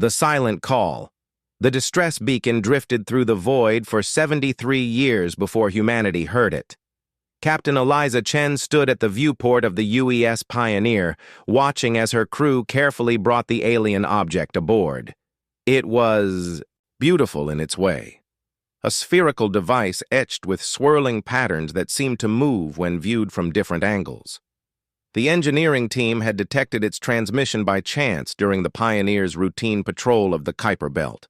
The silent call. The distress beacon drifted through the void for 73 years before humanity heard it. Captain Eliza Chen stood at the viewport of the UES Pioneer, watching as her crew carefully brought the alien object aboard. It was beautiful in its way. A spherical device etched with swirling patterns that seemed to move when viewed from different angles. The engineering team had detected its transmission by chance during the Pioneer's routine patrol of the Kuiper Belt.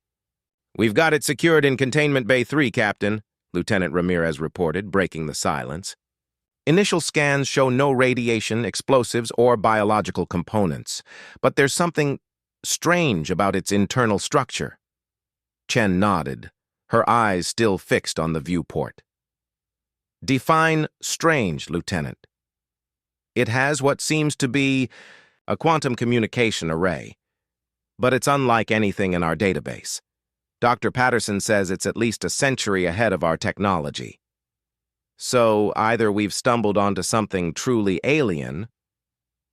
"We've got it secured in Containment Bay 3, Captain," Lieutenant Ramirez reported, breaking the silence. "Initial scans show no radiation, explosives, or biological components, but there's something strange about its internal structure." Chen nodded, her eyes still fixed on the viewport. "Define strange, Lieutenant." "It has what seems to be a quantum communication array, but it's unlike anything in our database. Dr. Patterson says it's at least a century ahead of our technology. So either we've stumbled onto something truly alien,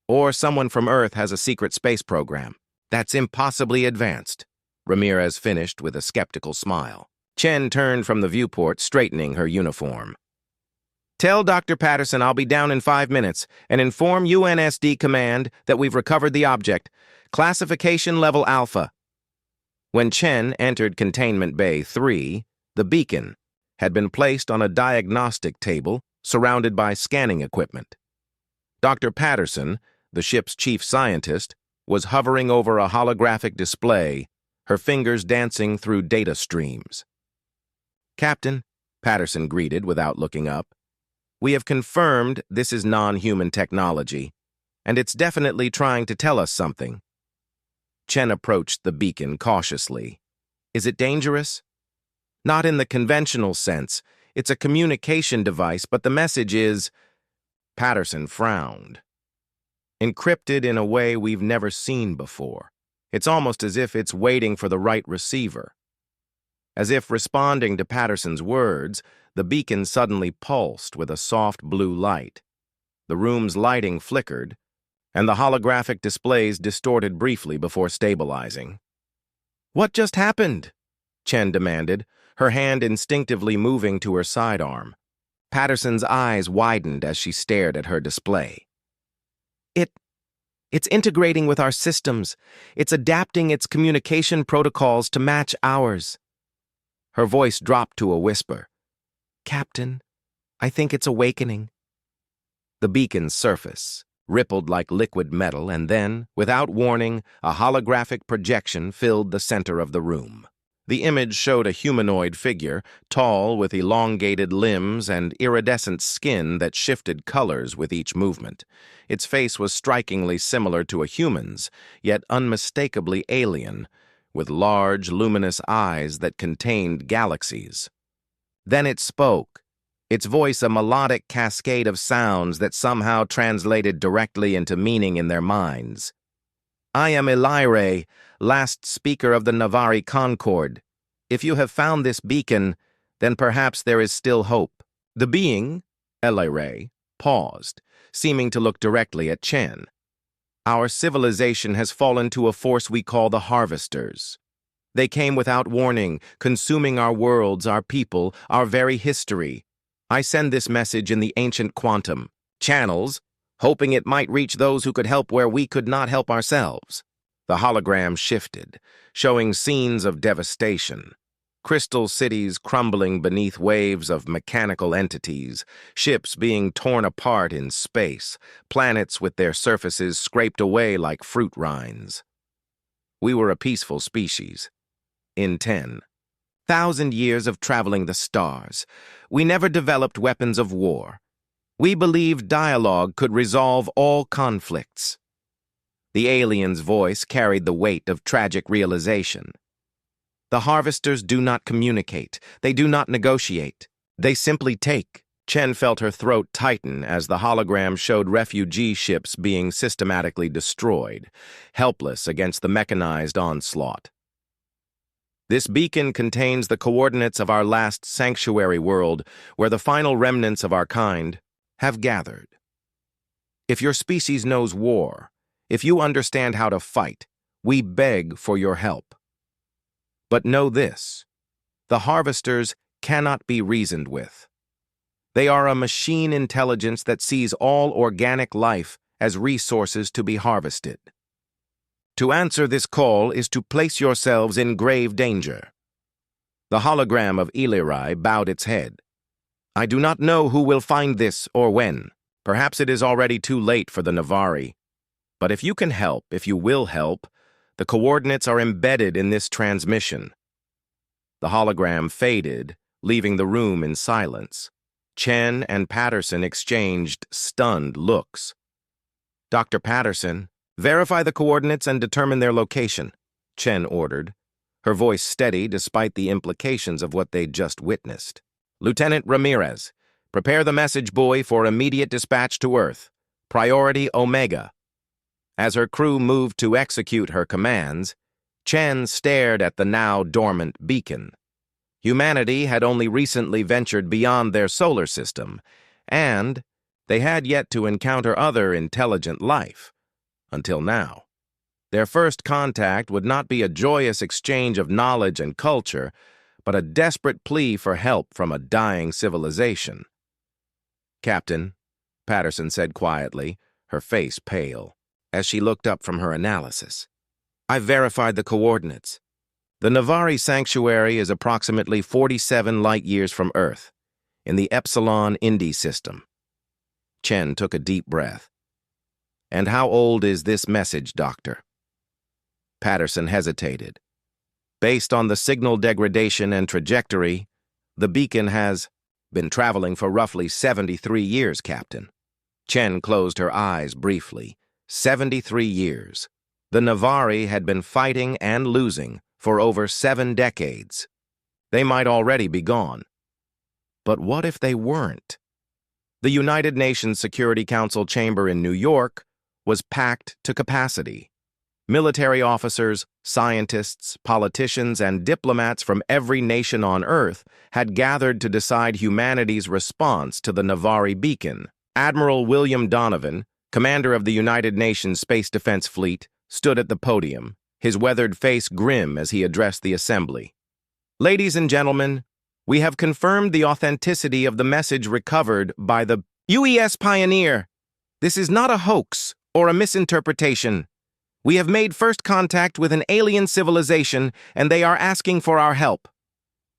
or someone from Earth has a secret space program that's impossibly advanced," Ramirez finished with a skeptical smile. Chen turned from the viewport, straightening her uniform. "Tell Dr. Patterson I'll be down in 5 minutes and inform UNSD Command that we've recovered the object. Classification level Alpha." When Chen entered Containment Bay 3, the beacon had been placed on a diagnostic table surrounded by scanning equipment. Dr. Patterson, the ship's chief scientist, was hovering over a holographic display, her fingers dancing through data streams. "Captain," Patterson greeted without looking up, "we have confirmed this is non-human technology, and it's definitely trying to tell us something." Chen approached the beacon cautiously. "Is it dangerous?" "Not in the conventional sense. It's a communication device, but the message is—" Patterson frowned. "Encrypted in a way we've never seen before. It's almost as if it's waiting for the right receiver." As if responding to Patterson's words, the beacon suddenly pulsed with a soft blue light. The room's lighting flickered, and the holographic displays distorted briefly before stabilizing. "What just happened?" Chen demanded, her hand instinctively moving to her sidearm. Patterson's eyes widened as she stared at her display. It's integrating with our systems. It's adapting its communication protocols to match ours." Her voice dropped to a whisper. "Captain, I think it's awakening." The beacon's surface rippled like liquid metal, and then, without warning, a holographic projection filled the center of the room. The image showed a humanoid figure, tall with elongated limbs and iridescent skin that shifted colors with each movement. Its face was strikingly similar to a human's, yet unmistakably alien, with large, luminous eyes that contained galaxies. Then it spoke, its voice a melodic cascade of sounds that somehow translated directly into meaning in their minds. "I am Elire, last speaker of the Navari Concord. If you have found this beacon, then perhaps there is still hope." The being, Elire, paused, seeming to look directly at Chen. "Our civilization has fallen to a force we call the Harvesters. They came without warning, consuming our worlds, our people, our very history. I send this message in the ancient quantum channels, hoping it might reach those who could help where we could not help ourselves." The hologram shifted, showing scenes of devastation. Crystal cities crumbling beneath waves of mechanical entities, ships being torn apart in space, planets with their surfaces scraped away like fruit rinds. We were a peaceful species. In 10,000 years of traveling the stars, we never developed weapons of war. We believed dialogue could resolve all conflicts. The alien's voice carried the weight of tragic realization. The Harvesters do not communicate. They do not negotiate. They simply take. Chen felt her throat tighten as the hologram showed refugee ships being systematically destroyed, helpless against the mechanized onslaught. "This beacon contains the coordinates of our last sanctuary world, where the final remnants of our kind have gathered. If your species knows war, if you understand how to fight, We beg for your help. But know this, the harvesters cannot be reasoned with. They are a machine intelligence that sees all organic life as resources to be harvested. To answer this call is to place yourselves in grave danger. The hologram of Illyri bowed its head. I do not know who will find this or when. Perhaps it is already too late for the Navari. But if you can help, if you will help, the coordinates are embedded in this transmission. The hologram faded, leaving the room in silence. Chen and Patterson exchanged stunned looks. Dr. Patterson, verify the coordinates and determine their location, Chen ordered, her voice steady despite the implications of what they'd just witnessed. Lieutenant Ramirez, prepare the message buoy for immediate dispatch to Earth. Priority Omega. As her crew moved to execute her commands, Chen stared at the now dormant beacon. Humanity had only recently ventured beyond their solar system, and they had yet to encounter other intelligent life. Until now. Their first contact would not be a joyous exchange of knowledge and culture, but a desperate plea for help from a dying civilization. Captain, Patterson said quietly, her face pale, as she looked up from her analysis. I've verified the coordinates. The Navari Sanctuary is approximately 47 light-years from Earth, in the Epsilon Indi system. Chen took a deep breath. And how old is this message, Doctor? Patterson hesitated. Based on the signal degradation and trajectory, the beacon has been traveling for roughly 73 years, Captain. Chen closed her eyes briefly. 73 years. The Navari had been fighting and losing for over 7 decades. They might already be gone. But what if they weren't? The United Nations Security Council chamber in New York was packed to capacity. Military officers, scientists, politicians, and diplomats from every nation on Earth had gathered to decide humanity's response to the Navari beacon. Admiral William Donovan, commander of the United Nations Space Defense Fleet, stood at the podium, his weathered face grim as he addressed the assembly. Ladies and gentlemen, we have confirmed the authenticity of the message recovered by the UES Pioneer. This is not a hoax or a misinterpretation. We have made first contact with an alien civilization, and they are asking for our help.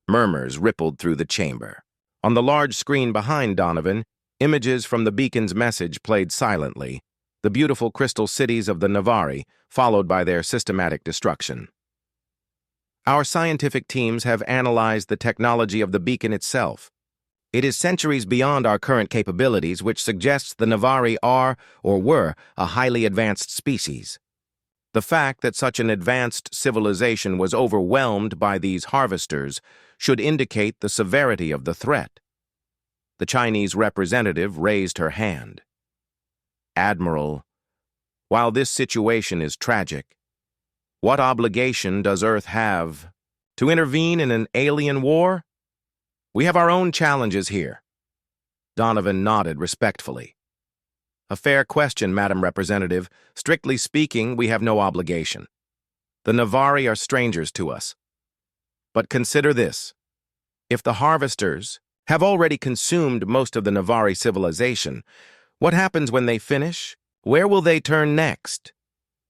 Murmurs rippled through the chamber. On the large screen behind Donovan, images from the beacon's message played silently, the beautiful crystal cities of the Navari, followed by their systematic destruction. Our scientific teams have analyzed the technology of the beacon itself. It is centuries beyond our current capabilities, which suggests the Navari are, or were, a highly advanced species. The fact that such an advanced civilization was overwhelmed by these harvesters should indicate the severity of the threat. The Chinese representative raised her hand. Admiral, while this situation is tragic, what obligation does Earth have to intervene in an alien war? We have our own challenges here. Donovan nodded respectfully. A fair question, Madam Representative. Strictly speaking, we have no obligation. The Navari are strangers to us. But consider this. If the harvesters have already consumed most of the Navari civilization, what happens when they finish? Where will they turn next?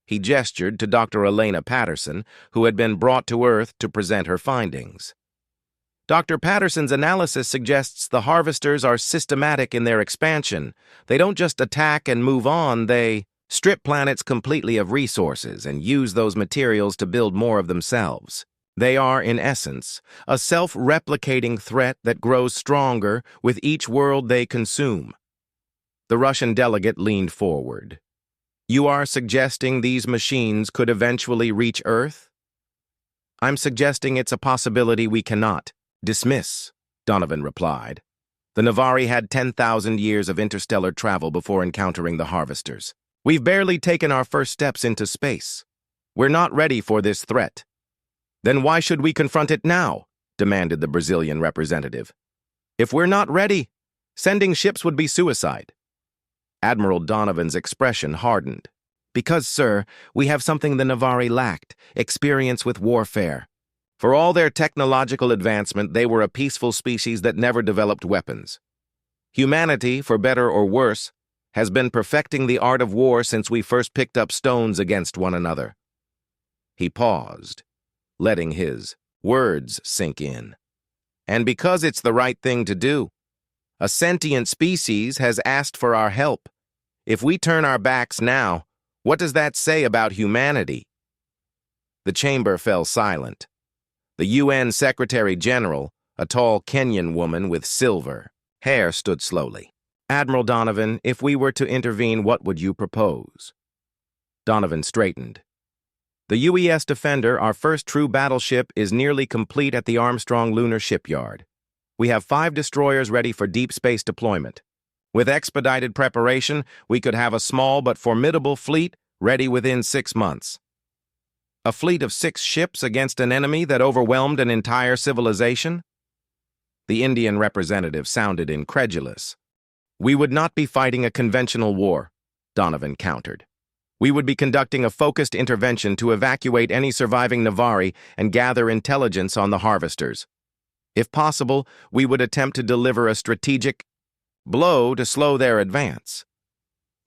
He gestured to Dr. Elena Patterson, who had been brought to Earth to present her findings. Dr. Patterson's analysis suggests the harvesters are systematic in their expansion. They don't just attack and move on, they strip planets completely of resources and use those materials to build more of themselves. They are, in essence, a self-replicating threat that grows stronger with each world they consume. The Russian delegate leaned forward. You are suggesting these machines could eventually reach Earth? I'm suggesting it's a possibility we cannot dismiss, Donovan replied. The Navari had 10,000 years of interstellar travel before encountering the harvesters. We've barely taken our first steps into space. We're not ready for this threat. Then why should we confront it now? Demanded the Brazilian representative. If we're not ready, sending ships would be suicide. Admiral Donovan's expression hardened. Because, sir, we have something the Navari lacked, experience with warfare. For all their technological advancement, they were a peaceful species that never developed weapons. Humanity, for better or worse, has been perfecting the art of war since we first picked up stones against one another. He paused, letting his words sink in. And because it's the right thing to do, a sentient species has asked for our help. If we turn our backs now, what does that say about humanity? The chamber fell silent. The UN Secretary General, a tall Kenyan woman with silver hair, stood slowly. Admiral Donovan, if we were to intervene, what would you propose? Donovan straightened. The UES Defender, our first true battleship, is nearly complete at the Armstrong Lunar Shipyard. We have 5 destroyers ready for deep space deployment. With expedited preparation, we could have a small but formidable fleet ready within 6 months. A fleet of 6 ships against an enemy that overwhelmed an entire civilization? The Indian representative sounded incredulous. We would not be fighting a conventional war, Donovan countered. We would be conducting a focused intervention to evacuate any surviving Navari and gather intelligence on the harvesters. If possible, we would attempt to deliver a strategic blow to slow their advance.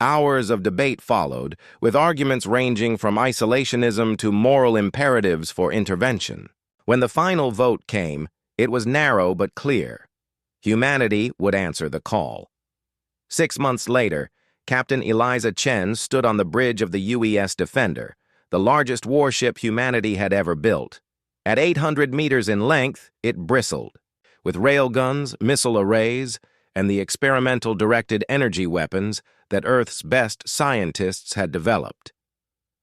Hours of debate followed, with arguments ranging from isolationism to moral imperatives for intervention. When the final vote came, it was narrow but clear. Humanity would answer the call. 6 months later, Captain Eliza Chen stood on the bridge of the UES Defender, the largest warship humanity had ever built. At 800 meters in length, it bristled, with railguns, missile arrays, and the experimental directed energy weapons that Earth's best scientists had developed.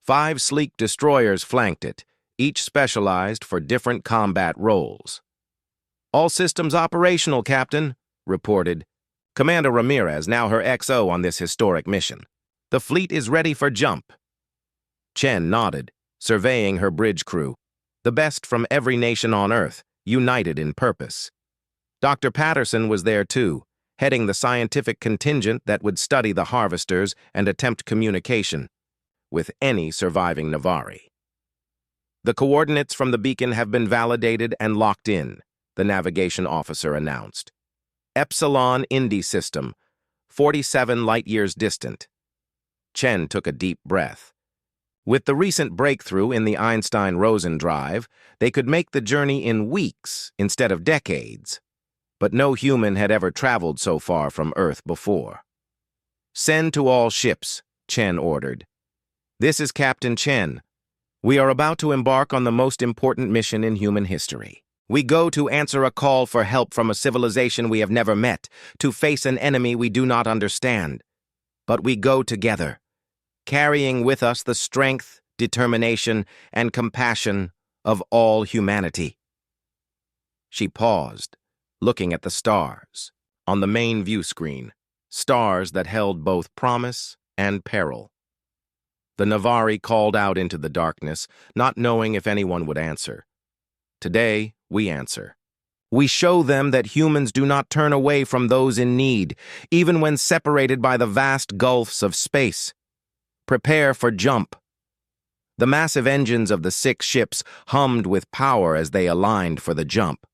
5 sleek destroyers flanked it, each specialized for different combat roles. All systems operational, Captain, reported Commander Ramirez, now her XO on this historic mission. The fleet is ready for jump. Chen nodded, surveying her bridge crew, the best from every nation on Earth, united in purpose. Dr. Patterson was there too, heading the scientific contingent that would study the harvesters and attempt communication with any surviving Navari. The coordinates from the beacon have been validated and locked in, the navigation officer announced. Epsilon Indy System, 47 light-years distant. Chen took a deep breath. With the recent breakthrough in the Einstein-Rosen drive, they could make the journey in weeks instead of decades. But no human had ever traveled so far from Earth before. Send to all ships, Chen ordered. This is Captain Chen. We are about to embark on the most important mission in human history. We go to answer a call for help from a civilization we have never met, to face an enemy we do not understand. But we go together, carrying with us the strength, determination, and compassion of all humanity. She paused, looking at the stars on the main view screen, stars that held both promise and peril. The Navari called out into the darkness, not knowing if anyone would answer. Today, we answer. We show them that humans do not turn away from those in need, even when separated by the vast gulfs of space. Prepare for jump. The massive engines of the 6 ships hummed with power as they aligned for the jump.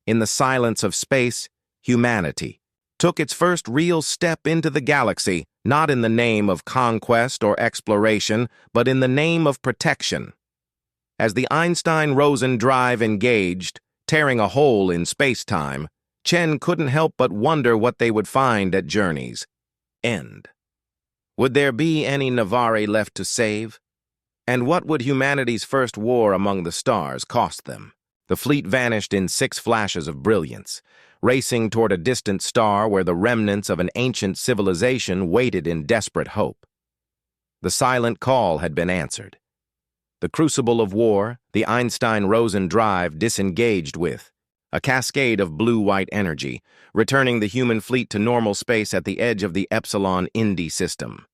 In the silence of space, humanity took its first real step into the galaxy, not in the name of conquest or exploration, but in the name of protection. As the Einstein-Rosen drive engaged, tearing a hole in space-time, Chen couldn't help but wonder what they would find at Journey's end. Would there be any Navari left to save? And what would humanity's first war among the stars cost them? The fleet vanished in 6 flashes of brilliance, racing toward a distant star where the remnants of an ancient civilization waited in desperate hope. The silent call had been answered. The crucible of war, the Einstein-Rosen drive disengaged with a cascade of blue-white energy, returning the human fleet to normal space at the edge of the Epsilon Indy system.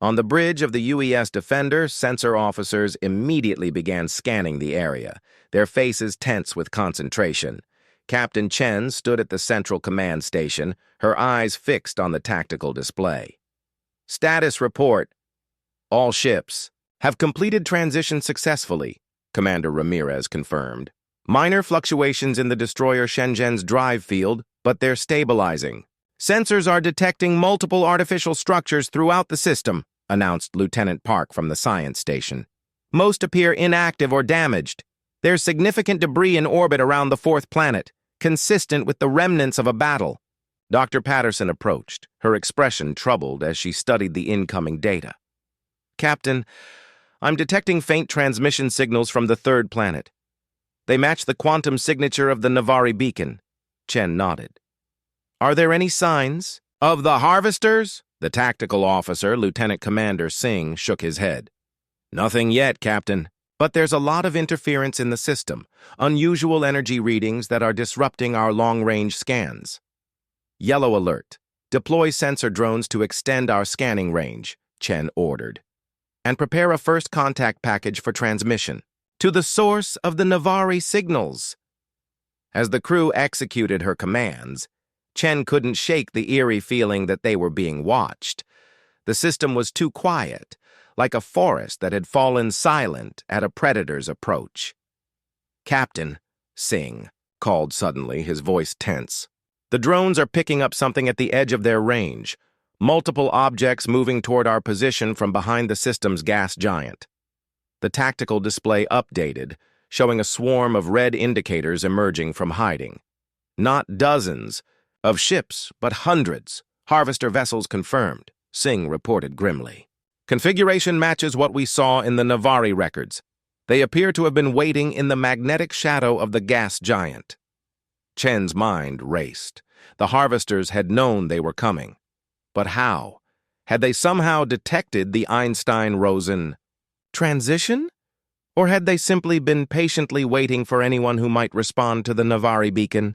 On the bridge of the UES Defender, sensor officers immediately began scanning the area, their faces tense with concentration. Captain Chen stood at the central command station, her eyes fixed on the tactical display. Status report. All ships have completed transition successfully, Commander Ramirez confirmed. Minor fluctuations in the destroyer Shenzhen's drive field, but they're stabilizing. Sensors are detecting multiple artificial structures throughout the system, announced Lieutenant Park from the science station. Most appear inactive or damaged. There's significant debris in orbit around the fourth planet, consistent with the remnants of a battle. Dr. Patterson approached, her expression troubled as she studied the incoming data. Captain, I'm detecting faint transmission signals from the third planet. They match the quantum signature of the Navari beacon. Chen nodded. Are there any signs of the harvesters? The tactical officer, Lieutenant Commander Singh, shook his head. Nothing yet, Captain. But there's a lot of interference in the system, unusual energy readings that are disrupting our long-range scans. Yellow alert. Deploy sensor drones to extend our scanning range, Chen ordered. And prepare a first contact package for transmission to the source of the Navari signals. As the crew executed her commands, Chen couldn't shake the eerie feeling that they were being watched. The system was too quiet, like a forest that had fallen silent at a predator's approach. Captain, Singh called suddenly, his voice tense. The drones are picking up something at the edge of their range, multiple objects moving toward our position from behind the system's gas giant. The tactical display updated, showing a swarm of red indicators emerging from hiding. Not dozens of ships, but hundreds. Harvester vessels confirmed, Singh reported grimly. Configuration matches what we saw in the Navari records. They appear to have been waiting in the magnetic shadow of the gas giant. Chen's mind raced. The harvesters had known they were coming. But how? Had they somehow detected the Einstein-Rosen transition? Or had they simply been patiently waiting for anyone who might respond to the Navari beacon?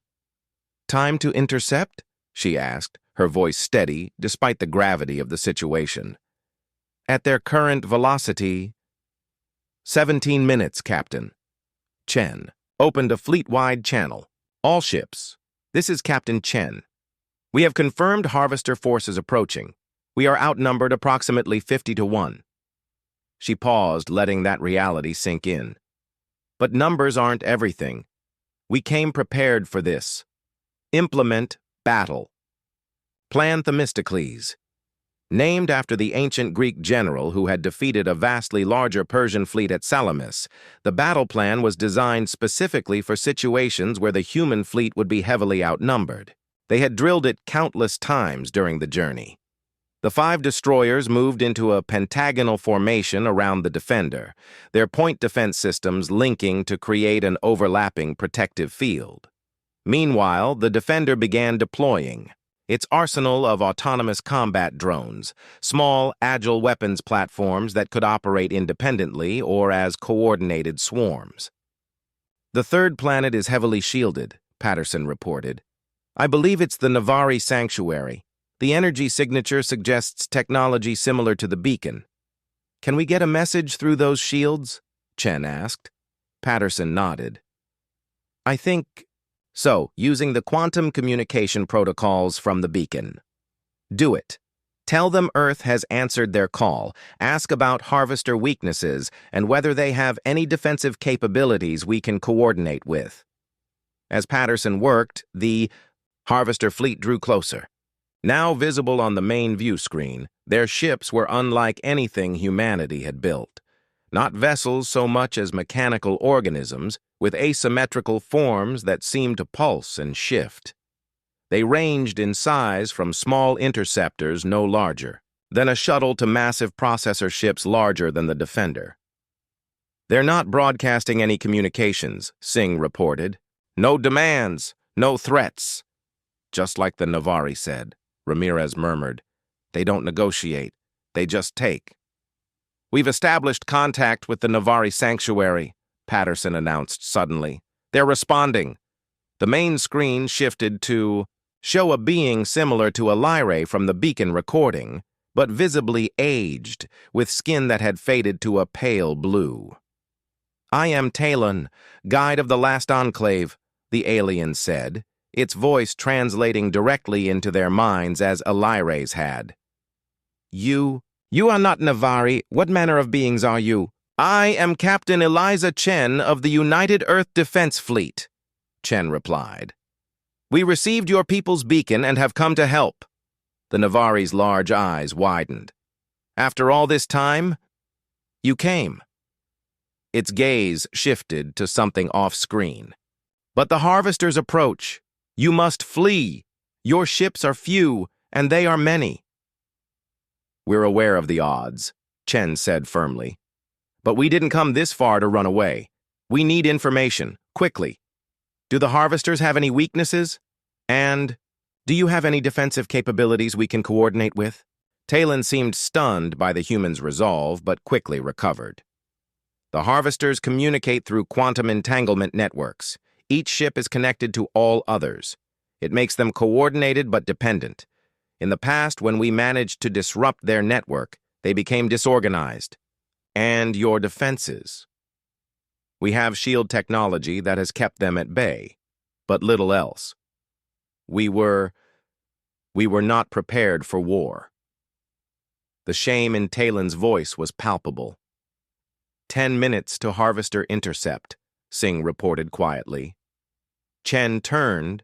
Time to intercept? She asked, her voice steady despite the gravity of the situation. At their current velocity, 17 minutes, Captain. Chen opened a fleet-wide channel. All ships. This is Captain Chen. We have confirmed harvester forces approaching. We are outnumbered approximately 50-1. She paused, letting that reality sink in. But numbers aren't everything. We came prepared for this. Implement battle. Plan Themistocles. Named after the ancient Greek general who had defeated a vastly larger Persian fleet at Salamis, the battle plan was designed specifically for situations where the human fleet would be heavily outnumbered. They had drilled it countless times during the journey. The 5 destroyers moved into a pentagonal formation around the defender, their point defense systems linking to create an overlapping protective field. Meanwhile, the defender began deploying its arsenal of autonomous combat drones, small, agile weapons platforms that could operate independently or as coordinated swarms. The third planet is heavily shielded, Patterson reported. I believe it's the Navari Sanctuary. The energy signature suggests technology similar to the beacon. Can we get a message through those shields? Chen asked. Patterson nodded. I think so, using the quantum communication protocols from the beacon. Do it. Tell them Earth has answered their call, ask about harvester weaknesses, and whether they have any defensive capabilities we can coordinate with. As Patterson worked, the harvester fleet drew closer. Now visible on the main view screen, their ships were unlike anything humanity had built. Not vessels so much as mechanical organisms, with asymmetrical forms that seemed to pulse and shift. They ranged in size from small interceptors no larger than a shuttle to massive processor ships larger than the Defender. They're not broadcasting any communications, Singh reported. No demands, no threats. Just like the Navari said, Ramirez murmured. They don't negotiate, they just take. We've established contact with the Navari Sanctuary, Patterson announced suddenly. They're responding. The main screen shifted to show a being similar to a Lyrae from the beacon recording, but visibly aged, with skin that had faded to a pale blue. I am Talon, guide of the last enclave, the alien said, its voice translating directly into their minds as a Lyrae's had. You You are not Navari. What manner of beings are you? I am Captain Eliza Chen of the United Earth Defense Fleet, Chen replied. We received your people's beacon and have come to help. The Navari's large eyes widened. After all this time, you came. Its gaze shifted to something off-screen. But the harvesters approach. You must flee. Your ships are few, and they are many. We're aware of the odds, Chen said firmly. But we didn't come this far to run away. We need information, quickly. Do the harvesters have any weaknesses? And do you have any defensive capabilities we can coordinate with? Talon seemed stunned by the human's resolve, but quickly recovered. The harvesters communicate through quantum entanglement networks. Each ship is connected to all others. It makes them coordinated but dependent. In the past, when we managed to disrupt their network, they became disorganized. And your defenses. We have shield technology that has kept them at bay, but little else. We were not prepared for war. The shame in Talon's voice was palpable. 10 minutes to harvester intercept, Singh reported quietly. Chen turned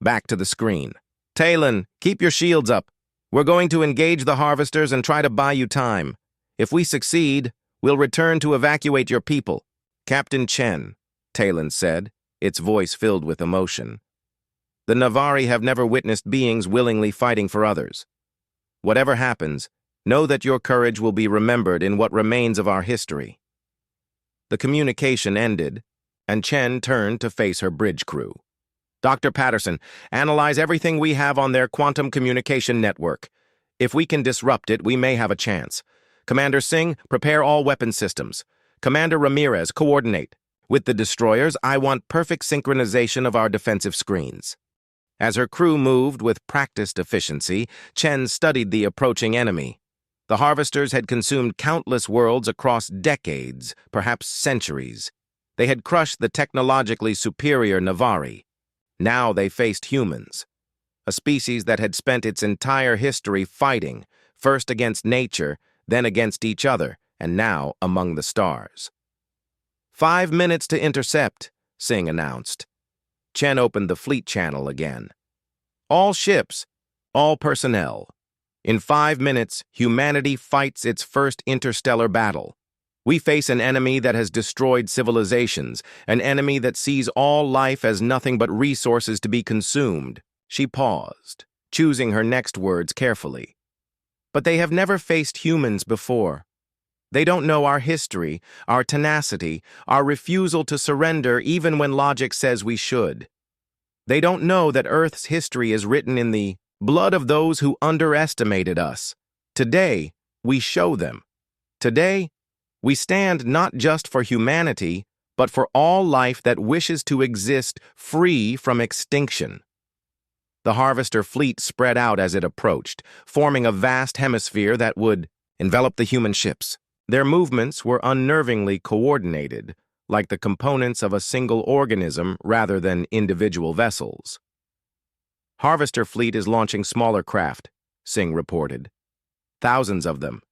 back to the screen. Talon, keep your shields up. We're going to engage the harvesters and try to buy you time. If we succeed, we'll return to evacuate your people. Captain Chen, Talon said, its voice filled with emotion. The Navari have never witnessed beings willingly fighting for others. Whatever happens, know that your courage will be remembered in what remains of our history. The communication ended, and Chen turned to face her bridge crew. Dr. Patterson, analyze everything we have on their quantum communication network. If we can disrupt it, we may have a chance. Commander Singh, prepare all weapon systems. Commander Ramirez, coordinate. With the destroyers, I want perfect synchronization of our defensive screens. As her crew moved with practiced efficiency, Chen studied the approaching enemy. The harvesters had consumed countless worlds across decades, perhaps centuries. They had crushed the technologically superior Navari. Now they faced humans, a species that had spent its entire history fighting, first against nature, then against each other, and now among the stars. 5 minutes to intercept, Singh announced. Chen opened the fleet channel again. All ships, all personnel. In 5 minutes, humanity fights its first interstellar battle. We face an enemy that has destroyed civilizations, an enemy that sees all life as nothing but resources to be consumed. She paused, choosing her next words carefully. But they have never faced humans before. They don't know our history, our tenacity, our refusal to surrender even when logic says we should. They don't know that Earth's history is written in the blood of those who underestimated us. Today, we show them. Today, we stand not just for humanity, but for all life that wishes to exist free from extinction. The harvester fleet spread out as it approached, forming a vast hemisphere that would envelop the human ships. Their movements were unnervingly coordinated, like the components of a single organism rather than individual vessels. Harvester fleet is launching smaller craft, Singh reported. Thousands of them.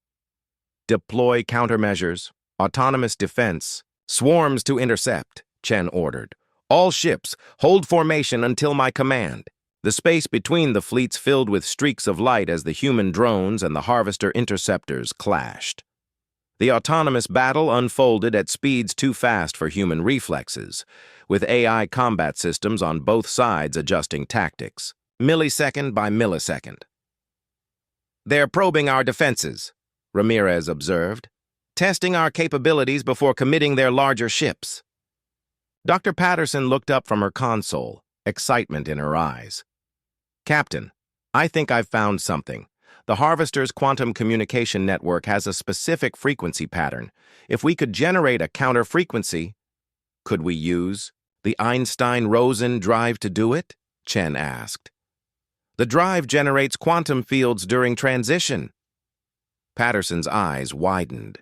Deploy countermeasures, autonomous defense, swarms to intercept, Chen ordered. All ships, hold formation until my command. The space between the fleets filled with streaks of light as the human drones and the harvester interceptors clashed. The autonomous battle unfolded at speeds too fast for human reflexes, with AI combat systems on both sides adjusting tactics, millisecond by millisecond. They're probing our defenses, Ramirez observed, testing our capabilities before committing their larger ships. Dr. Patterson looked up from her console, excitement in her eyes. Captain, I think I've found something. The Harvester's quantum communication network has a specific frequency pattern. If we could generate a counter-frequency, could we use the Einstein-Rosen drive to do it? Chen asked. The drive generates quantum fields during transition. Patterson's eyes widened.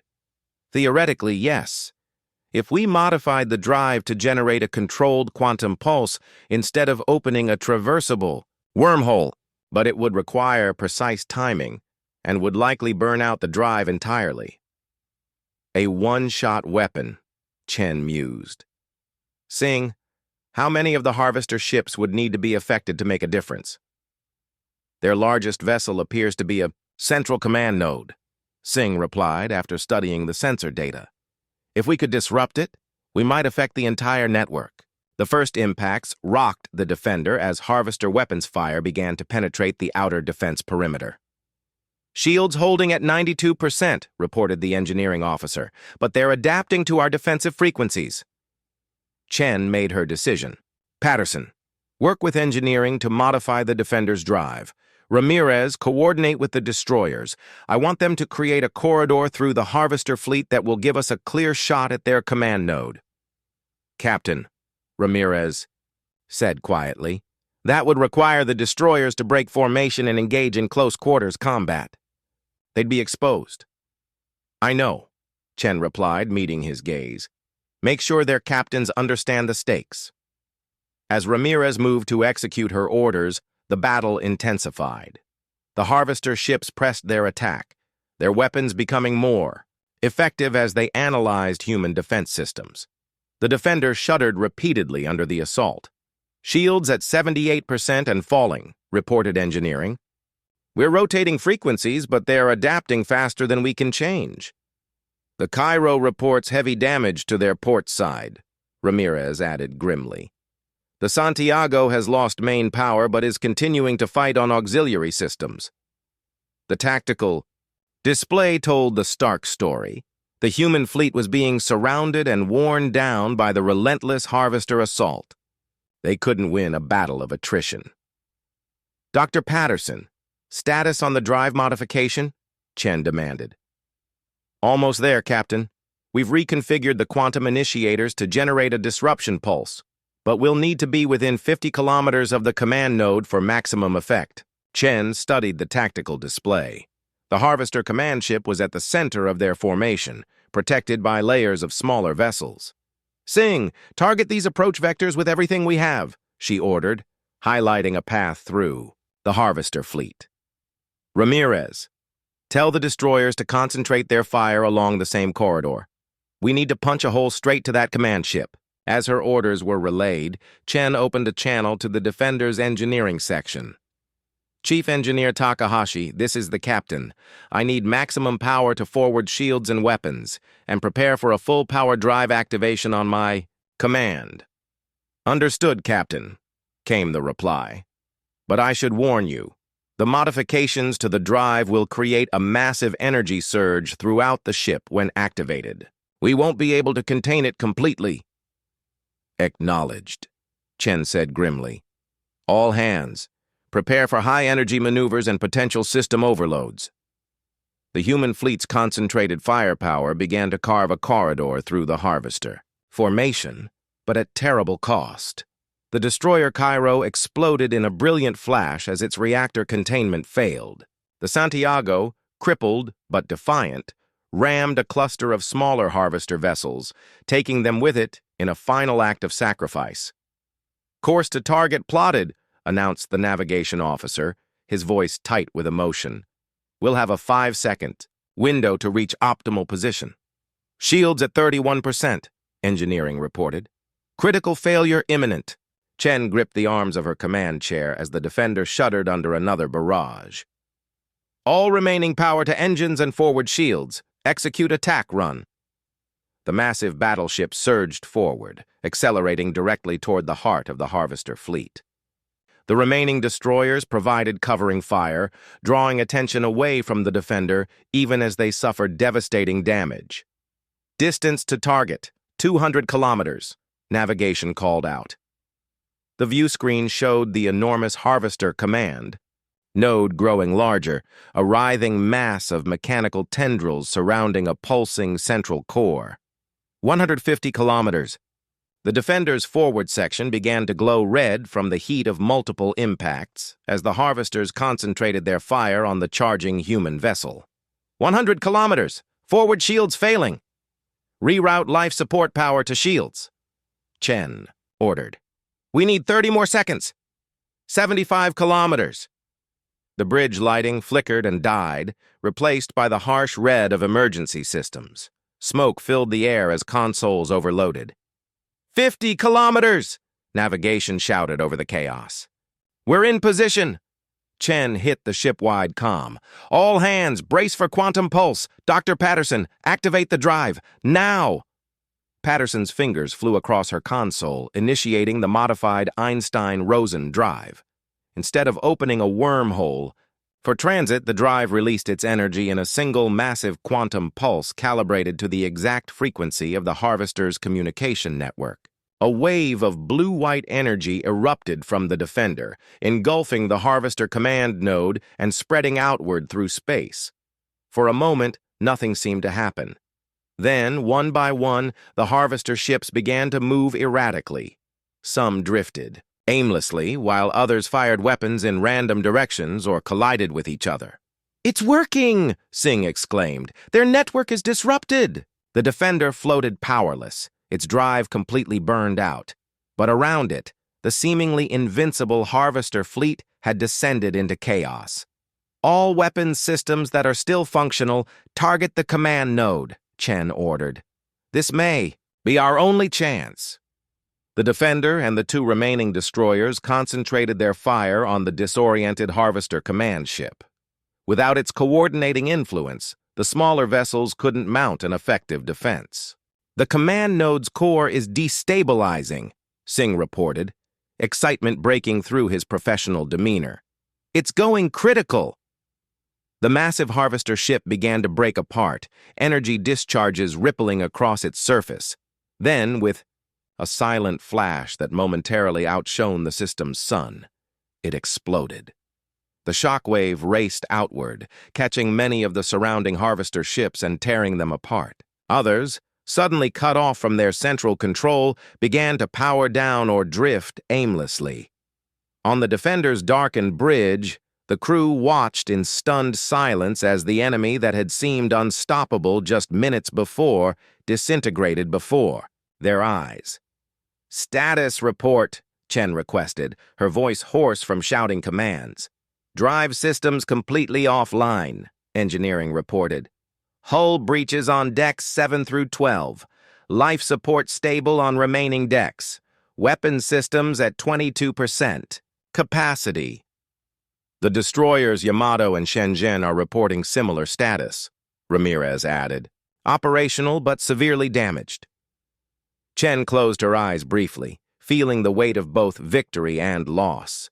Theoretically, yes. If we modified the drive to generate a controlled quantum pulse instead of opening a traversable wormhole, but it would require precise timing, and would likely burn out the drive entirely. A one-shot weapon, Chen mused. Sing, how many of the Harvester ships would need to be affected to make a difference? Their largest vessel appears to be a central command node, Singh replied after studying the sensor data. If we could disrupt it, we might affect the entire network. The first impacts rocked the Defender as Harvester weapons fire began to penetrate the outer defense perimeter. Shields holding at 92%, reported the engineering officer, but they're adapting to our defensive frequencies. Chen made her decision. Patterson, work with engineering to modify the Defender's drive. Ramirez, coordinate with the destroyers. I want them to create a corridor through the Harvester fleet that will give us a clear shot at their command node. Captain, Ramirez said quietly, that would require the destroyers to break formation and engage in close quarters combat. They'd be exposed. I know, Chen replied, meeting his gaze. Make sure their captains understand the stakes. As Ramirez moved to execute her orders, the battle intensified. The Harvester ships pressed their attack, their weapons becoming more effective as they analyzed human defense systems. The Defender shuddered repeatedly under the assault. Shields at 78% and falling, reported engineering. We're rotating frequencies, but they're adapting faster than we can change. The Cairo reports heavy damage to their port side, Ramirez added grimly. The Santiago has lost main power but is continuing to fight on auxiliary systems. The tactical display told the stark story. The human fleet was being surrounded and worn down by the relentless Harvester assault. They couldn't win a battle of attrition. Dr. Patterson, status on the drive modification? Chen demanded. Almost there, Captain. We've reconfigured the quantum initiators to generate a disruption pulse, but we'll need to be within 50 kilometers of the command node for maximum effect. Chen studied the tactical display. The Harvester command ship was at the center of their formation, protected by layers of smaller vessels. Sing, target these approach vectors with everything we have, she ordered, highlighting a path through the Harvester fleet. Ramirez, tell the destroyers to concentrate their fire along the same corridor. We need to punch a hole straight to that command ship. As her orders were relayed, Chen opened a channel to the Defender's engineering section. Chief Engineer Takahashi, this is the captain. I need maximum power to forward shields and weapons, and prepare for a full power drive activation on my command. Understood, Captain, came the reply. But I should warn you, the modifications to the drive will create a massive energy surge throughout the ship when activated. We won't be able to contain it completely. Acknowledged, Chen said grimly. All hands, prepare for high-energy maneuvers and potential system overloads. The human fleet's concentrated firepower began to carve a corridor through the Harvester formation, but at terrible cost. The destroyer Cairo exploded in a brilliant flash as its reactor containment failed. The Santiago, crippled but defiant, rammed a cluster of smaller Harvester vessels, taking them with it in a final act of sacrifice. Course to target plotted, announced the navigation officer, his voice tight with emotion. We'll have a 5-second window to reach optimal position. Shields at 31%, engineering reported. Critical failure imminent. Chen gripped the arms of her command chair as the Defender shuddered under another barrage. All remaining power to engines and forward shields. Execute attack run. The massive battleship surged forward, accelerating directly toward the heart of the Harvester fleet. The remaining destroyers provided covering fire, drawing attention away from the Defender even as they suffered devastating damage. Distance to target, 200 kilometers, navigation called out. The view screen showed the enormous Harvester command node growing larger, a writhing mass of mechanical tendrils surrounding a pulsing central core. 150 kilometers. The Defender's forward section began to glow red from the heat of multiple impacts as the Harvesters concentrated their fire on the charging human vessel. 100 kilometers. Forward shields failing. Reroute life support power to shields. Chen ordered. We need 30 more seconds. 75 kilometers. The bridge lighting flickered and died, replaced by the harsh red of emergency systems. Smoke filled the air as consoles overloaded. 50 kilometers! Navigation shouted over the chaos. We're in position! Chen hit the ship-wide comm. All hands, brace for quantum pulse. Dr. Patterson, activate the drive, now! Patterson's fingers flew across her console, initiating the modified Einstein-Rosen drive. Instead of opening a wormhole, for transit, the drive released its energy in a single massive quantum pulse calibrated to the exact frequency of the Harvester's communication network. A wave of blue-white energy erupted from the Defender, engulfing the Harvester command node and spreading outward through space. For a moment, nothing seemed to happen. Then, one by one, the Harvester ships began to move erratically. Some drifted aimlessly, while others fired weapons in random directions or collided with each other. "It's working!" Singh exclaimed. "Their network is disrupted!" The Defender floated powerless, its drive completely burned out. But around it, the seemingly invincible Harvester fleet had descended into chaos. "All weapons systems that are still functional, target the command node," Chen ordered. "This may be our only chance." The Defender and the two remaining destroyers concentrated their fire on the disoriented Harvester command ship. Without its coordinating influence, the smaller vessels couldn't mount an effective defense. "The command node's core is destabilizing," Singh reported, excitement breaking through his professional demeanor. "It's going critical." The massive Harvester ship began to break apart, energy discharges rippling across its surface. Then, with a silent flash that momentarily outshone the system's sun, it exploded. The shockwave raced outward, catching many of the surrounding Harvester ships and tearing them apart. Others, suddenly cut off from their central control, began to power down or drift aimlessly. On the Defender's darkened bridge, the crew watched in stunned silence as the enemy that had seemed unstoppable just minutes before disintegrated before their eyes. "Status report," Chen requested, her voice hoarse from shouting commands. "Drive systems completely offline," engineering reported. "Hull breaches on decks 7 through 12. Life support stable on remaining decks. Weapon systems at 22%. Capacity." "The destroyers Yamato and Shenzhen are reporting similar status," Ramirez added. "Operational but severely damaged." Chen closed her eyes briefly, feeling the weight of both victory and loss.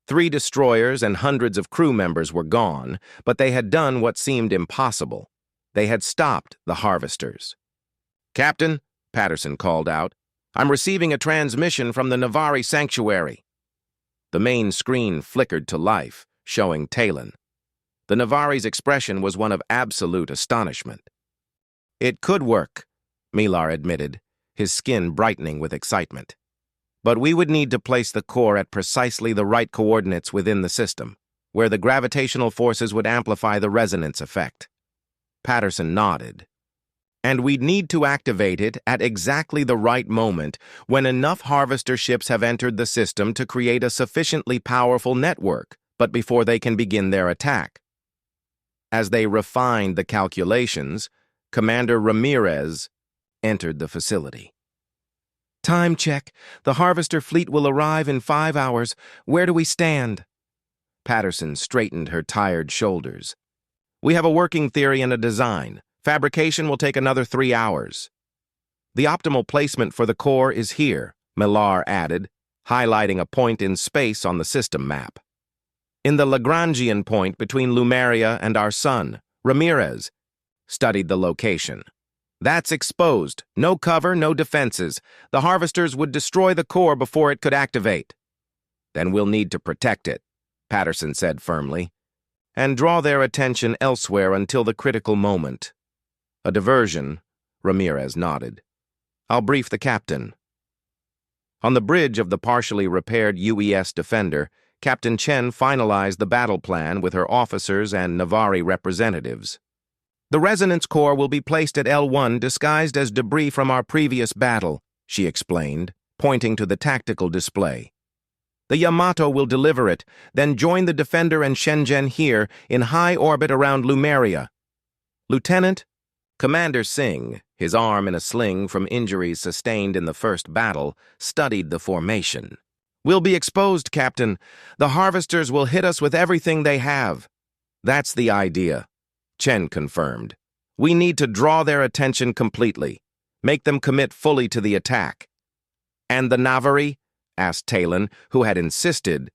3 destroyers and hundreds of crew members were gone, but they had done what seemed impossible. They had stopped the Harvesters. "Captain," Patterson called out, "I'm receiving a transmission from the Navari Sanctuary." The main screen flickered to life, showing Talon. The Navari's expression was one of absolute astonishment. "It could work," Milar admitted, his skin brightening with excitement. "But we would need to place the core at precisely the right coordinates within the system, where the gravitational forces would amplify the resonance effect." Patterson nodded. "And we'd need to activate it at exactly the right moment, when enough Harvester ships have entered the system to create a sufficiently powerful network, but before they can begin their attack." As they refined the calculations, Commander Ramirez entered the facility. "Time check. The Harvester fleet will arrive in 5 hours. Where do we stand?" Patterson straightened her tired shoulders. "We have a working theory and a design. Fabrication will take another 3 hours." "The optimal placement for the core is here," Millar added, highlighting a point in space on the system map. "In the Lagrangian point between Lumeria and our sun." Ramirez studied the location. "That's exposed. No cover, no defenses. The Harvesters would destroy the core before it could activate." "Then we'll need to protect it," Patterson said firmly, "and draw their attention elsewhere until the critical moment." "A diversion," Ramirez nodded. "I'll brief the captain." On the bridge of the partially repaired UES Defender, Captain Chen finalized the battle plan with her officers and Navari representatives. "The resonance core will be placed at L1 disguised as debris from our previous battle," she explained, pointing to the tactical display. The Yamato will deliver it, then join the Defender and Shenzhen here in high orbit around Lumeria. Lieutenant, Commander Singh, his arm in a sling from injuries sustained in the first battle, studied the formation. We'll be exposed, Captain. The harvesters will hit us with everything they have. That's the idea, Chen confirmed. We need to draw their attention completely, make them commit fully to the attack. And the Navari? Asked Talon, who had insisted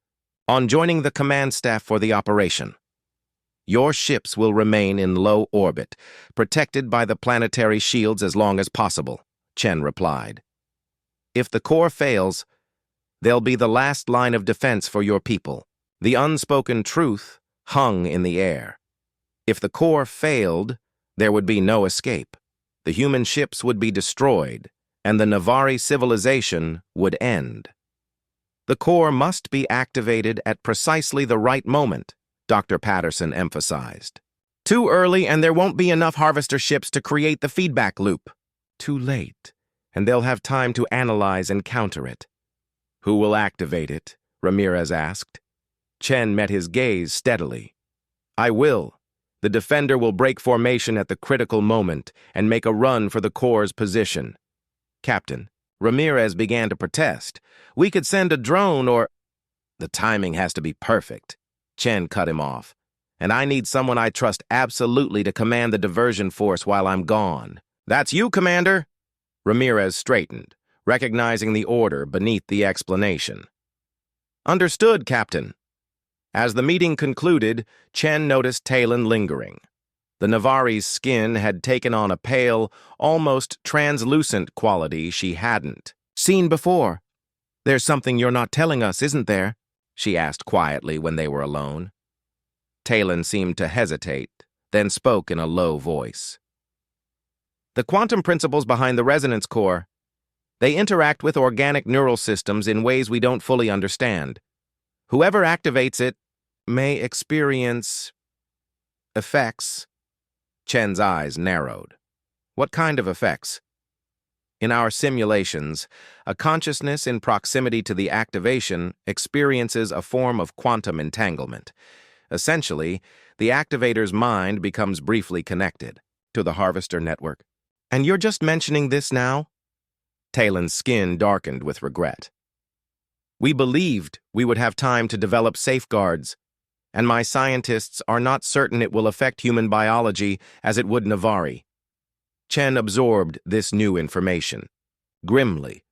on joining the command staff for the operation. Your ships will remain in low orbit, protected by the planetary shields as long as possible, Chen replied. If the core fails, they'll be the last line of defense for your people. The unspoken truth hung in the air. If the core failed, there would be no escape. The human ships would be destroyed, and the Navari civilization would end. The core must be activated at precisely the right moment, Dr. Patterson emphasized. Too early and there won't be enough harvester ships to create the feedback loop. Too late, and they'll have time to analyze and counter it. Who will activate it? Ramirez asked. Chen met his gaze steadily. I will. The Defender will break formation at the critical moment and make a run for the core's position. Captain, Ramirez began to protest. We could send a drone or... The timing has to be perfect. Chen cut him off. And I need someone I trust absolutely to command the diversion force while I'm gone. That's you, Commander! Ramirez straightened, recognizing the order beneath the explanation. Understood, Captain. As the meeting concluded, Chen noticed Talon lingering. The Navari's skin had taken on a pale, almost translucent quality she hadn't seen before. There's something you're not telling us, isn't there? She asked quietly when they were alone. Talon seemed to hesitate, then spoke in a low voice. The quantum principles behind the resonance core, they interact with organic neural systems in ways we don't fully understand. Whoever activates it may experience effects. Chen's eyes narrowed. What kind of effects? In our simulations, a consciousness in proximity to the activation experiences a form of quantum entanglement. Essentially, the activator's mind becomes briefly connected to the harvester network. And you're just mentioning this now? Talon's skin darkened with regret. We believed we would have time to develop safeguards, and my scientists are not certain it will affect human biology as it would Navari. Chen absorbed this new information. Grimly.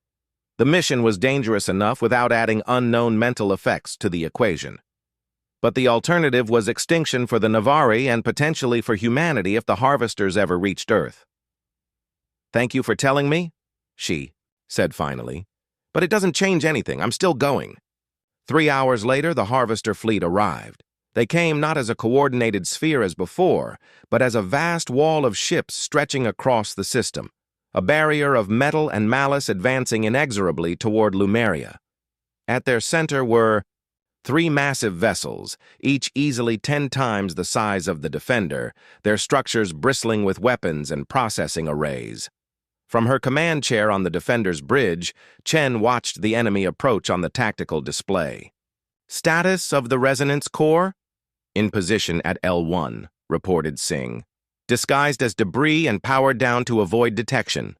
The mission was dangerous enough without adding unknown mental effects to the equation. But the alternative was extinction for the Navari and potentially for humanity if the harvesters ever reached Earth. Thank you for telling me, she said finally. But it doesn't change anything. I'm still going. 3 hours later, the harvester fleet arrived. They came not as a coordinated sphere as before, but as a vast wall of ships stretching across the system, a barrier of metal and malice advancing inexorably toward Lumeria. At their center were 3 massive vessels, each easily 10 times the size of the Defender, their structures bristling with weapons and processing arrays. From her command chair on the Defender's bridge, Chen watched the enemy approach on the tactical display. Status of the resonance core? In position at L1, reported Singh, disguised as debris and powered down to avoid detection.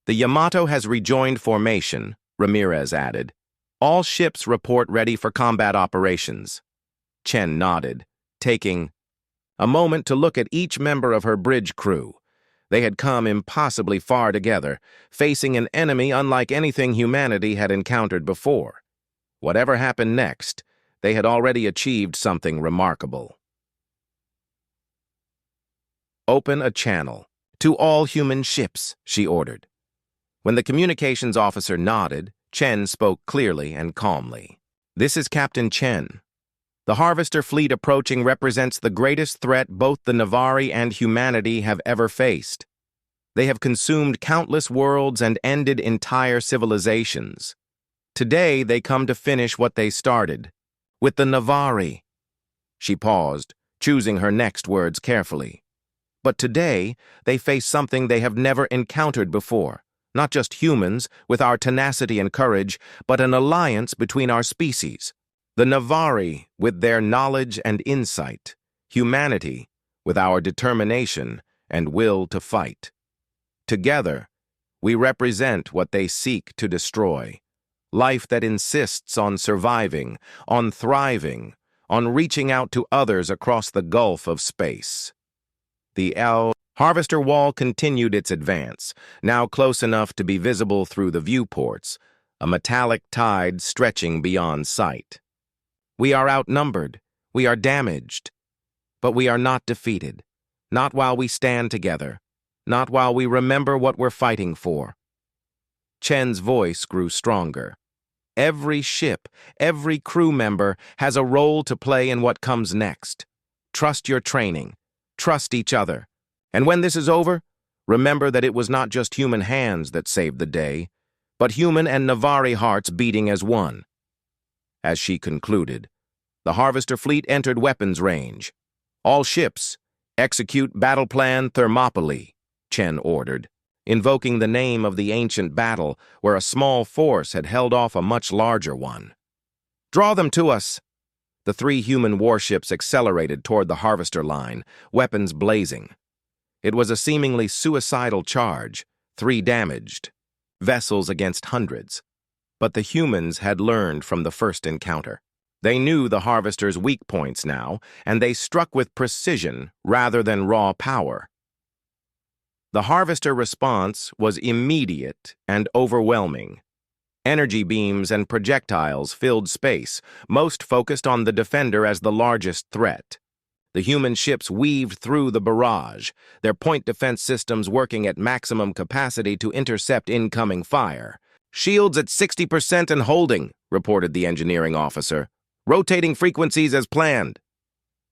The Yamato has rejoined formation, Ramirez added. All ships report ready for combat operations. Chen nodded, taking a moment to look at each member of her bridge crew. They had come impossibly far together, facing an enemy unlike anything humanity had encountered before. Whatever happened next, they had already achieved something remarkable. Open a channel. To all human ships, she ordered. When the communications officer nodded, Chen spoke clearly and calmly. This is Captain Chen. The harvester fleet approaching represents the greatest threat both the Navari and humanity have ever faced. They have consumed countless worlds and ended entire civilizations. Today, they come to finish what they started. With the Navari. She paused, choosing her next words carefully. But today, they face something they have never encountered before, Not just humans, with our tenacity and courage, but an alliance between our species. The Navari, with their knowledge and insight. Humanity, with our determination and will to fight. Together, we represent what they seek to destroy. Life that insists on surviving, on thriving, on reaching out to others across the gulf of space. The Harvester Wall continued its advance, now close enough to be visible through the viewports, a metallic tide stretching beyond sight. We are outnumbered, we are damaged, but we are not defeated, not while we stand together, not while we remember what we're fighting for. Chen's voice grew stronger. Every ship, every crew member has a role to play in what comes next. Trust your training. Trust each other. And when this is over, remember that it was not just human hands that saved the day, but human and Navari hearts beating as one. As she concluded, the Harvester fleet entered weapons range. All ships, execute battle plan Thermopylae, Chen ordered, invoking the name of the ancient battle where a small force had held off a much larger one. Draw them to us. The 3 human warships accelerated toward the Harvester line, weapons blazing. It was a seemingly suicidal charge, 3 damaged, vessels against hundreds. But the humans had learned from the first encounter. They knew the Harvester's weak points now, and they struck with precision rather than raw power. The Harvester response was immediate and overwhelming. Energy beams and projectiles filled space, most focused on the Defender as the largest threat. The human ships weaved through the barrage, their point defense systems working at maximum capacity to intercept incoming fire. Shields at 60% and holding, reported the engineering officer. Rotating frequencies as planned.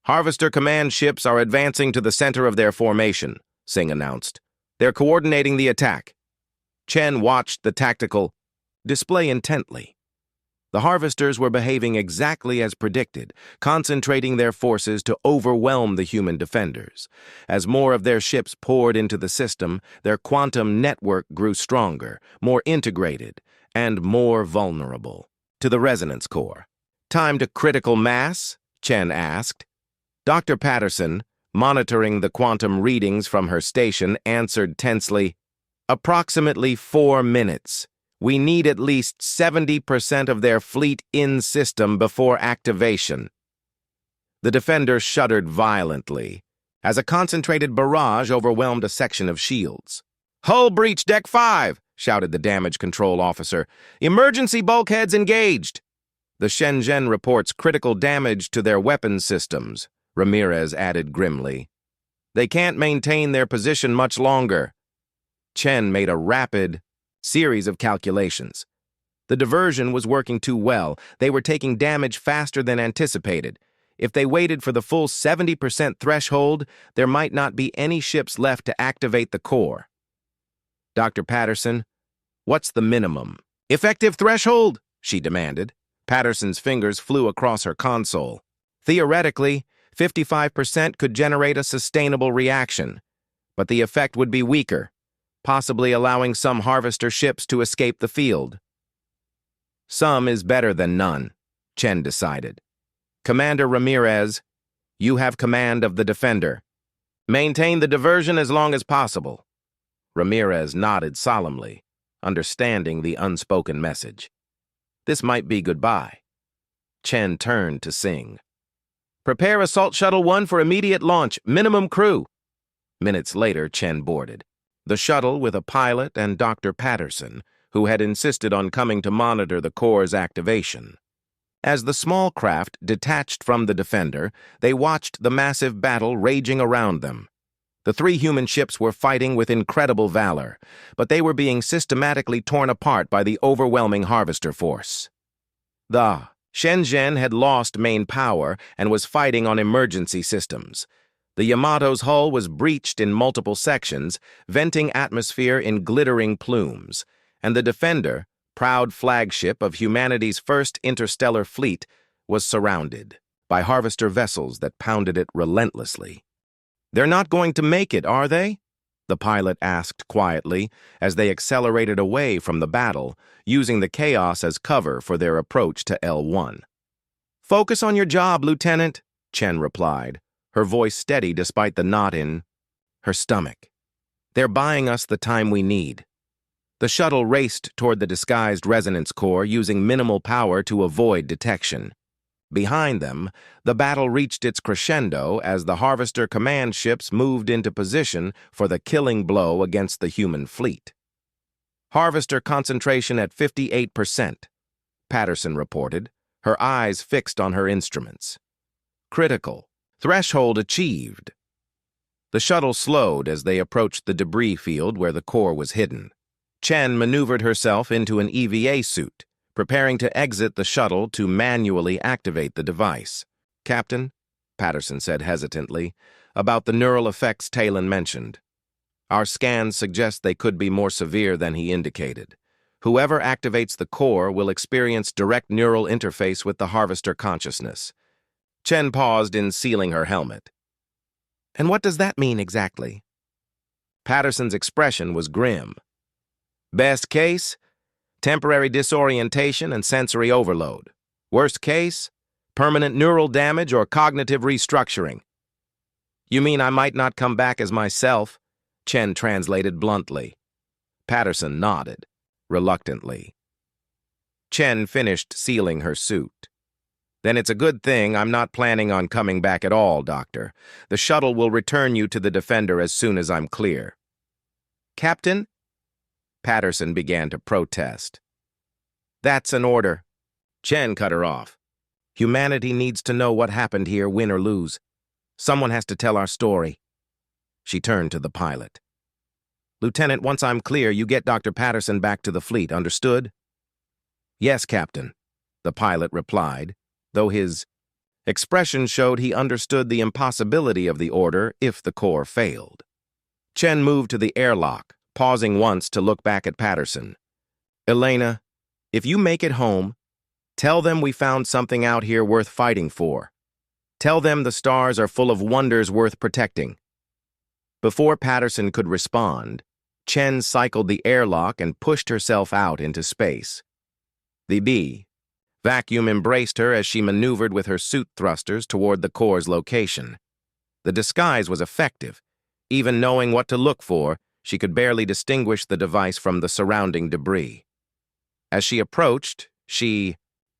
Harvester command ships are advancing to the center of their formation, Singh announced. They're coordinating the attack. Chen watched the tactical display intently. The Harvesters were behaving exactly as predicted, concentrating their forces to overwhelm the human defenders. As more of their ships poured into the system, their quantum network grew stronger, more integrated, and more vulnerable. To the resonance core. Time to critical mass? Chen asked. Dr. Patterson, monitoring the quantum readings from her station, answered tensely, approximately 4 minutes. We need at least 70% of their fleet in system before activation. The Defender shuddered violently as a concentrated barrage overwhelmed a section of shields. Hull breach deck 5, shouted the damage control officer. Emergency bulkheads engaged. The Shenzhen reports critical damage to their weapons systems, Ramirez added grimly. They can't maintain their position much longer. Chen made a rapid series of calculations. The diversion was working too well. They were taking damage faster than anticipated. If they waited for the full 70% threshold, there might not be any ships left to activate the core. Dr. Patterson, what's the minimum? Effective threshold, she demanded. Patterson's fingers flew across her console. Theoretically, 55% could generate a sustainable reaction, but the effect would be weaker, possibly allowing some Harvester ships to escape the field. Some is better than none, Chen decided. Commander Ramirez, you have command of the Defender. Maintain the diversion as long as possible. Ramirez nodded solemnly, understanding the unspoken message. This might be goodbye. Chen turned to Singh. Prepare Assault Shuttle 1 for immediate launch, minimum crew. Minutes later, Chen boarded. The shuttle with a pilot and Dr. Patterson, who had insisted on coming to monitor the core's activation. As the small craft detached from the Defender, they watched the massive battle raging around them. The 3 human ships were fighting with incredible valor, but they were being systematically torn apart by the overwhelming Harvester force. The Shenzhen had lost main power and was fighting on emergency systems. The Yamato's hull was breached in multiple sections, venting atmosphere in glittering plumes, and the Defender, proud flagship of humanity's first interstellar fleet, was surrounded by Harvester vessels that pounded it relentlessly. They're not going to make it, are they? the pilot asked quietly as they accelerated away from the battle, using the chaos as cover for their approach to L1. "Focus on your job, Lieutenant," Chen replied, her voice steady despite the knot in her stomach. "They're buying us the time we need." The shuttle raced toward the disguised resonance core, using minimal power to avoid detection. Behind them, the battle reached its crescendo as the Harvester command ships moved into position for the killing blow against the human fleet. "Harvester concentration at 58%, Patterson reported, her eyes fixed on her instruments. "Critical. Threshold achieved." The shuttle slowed as they approached the debris field where the core was hidden. Chen maneuvered herself into an EVA suit, preparing to exit the shuttle to manually activate the device. "Captain," Patterson said hesitantly, "about the neural effects Talon mentioned. Our scans suggest they could be more severe than he indicated. Whoever activates the core will experience direct neural interface with the Harvester consciousness." Chen paused in sealing her helmet. "And what does that mean exactly?" Patterson's expression was grim. "Best case, temporary disorientation and sensory overload. Worst case, permanent neural damage or cognitive restructuring." "You mean I might not come back as myself?" Chen translated bluntly. Patterson nodded, reluctantly. Chen finished sealing her suit. "Then it's a good thing I'm not planning on coming back at all, Doctor. The shuttle will return you to the Defender as soon as I'm clear." "Captain?" Patterson began to protest. "That's an order." Chen cut her off. "Humanity needs to know what happened here, win or lose. Someone has to tell our story." She turned to the pilot. "Lieutenant, once I'm clear, you get Dr. Patterson back to the fleet, understood?" "Yes, Captain," the pilot replied, though his expression showed he understood the impossibility of the order if the core failed. Chen moved to the airlock, pausing once to look back at Patterson. "Elena, if you make it home, tell them we found something out here worth fighting for. Tell them the stars are full of wonders worth protecting." Before Patterson could respond, Chen cycled the airlock and pushed herself out into space. The vacuum embraced her as she maneuvered with her suit thrusters toward the core's location. The disguise was effective. Even knowing what to look for, she could barely distinguish the device from the surrounding debris. As she approached, she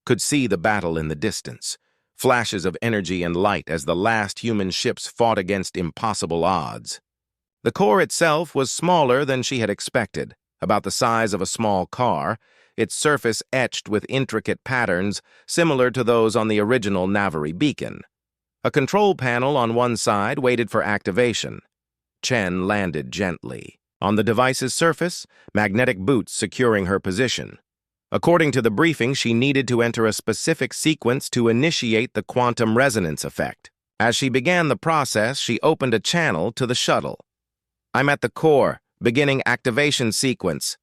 could see the battle in the distance, flashes of energy and light as the last human ships fought against impossible odds. The core itself was smaller than she had expected, about the size of a small car, its surface etched with intricate patterns similar to those on the original Navari beacon. A control panel on one side waited for activation. Chen landed gently. On the device's surface, magnetic boots securing her position. According to the briefing, she needed to enter a specific sequence to initiate the quantum resonance effect. As she began the process, she opened a channel to the shuttle. "I'm at the core, beginning activation sequence.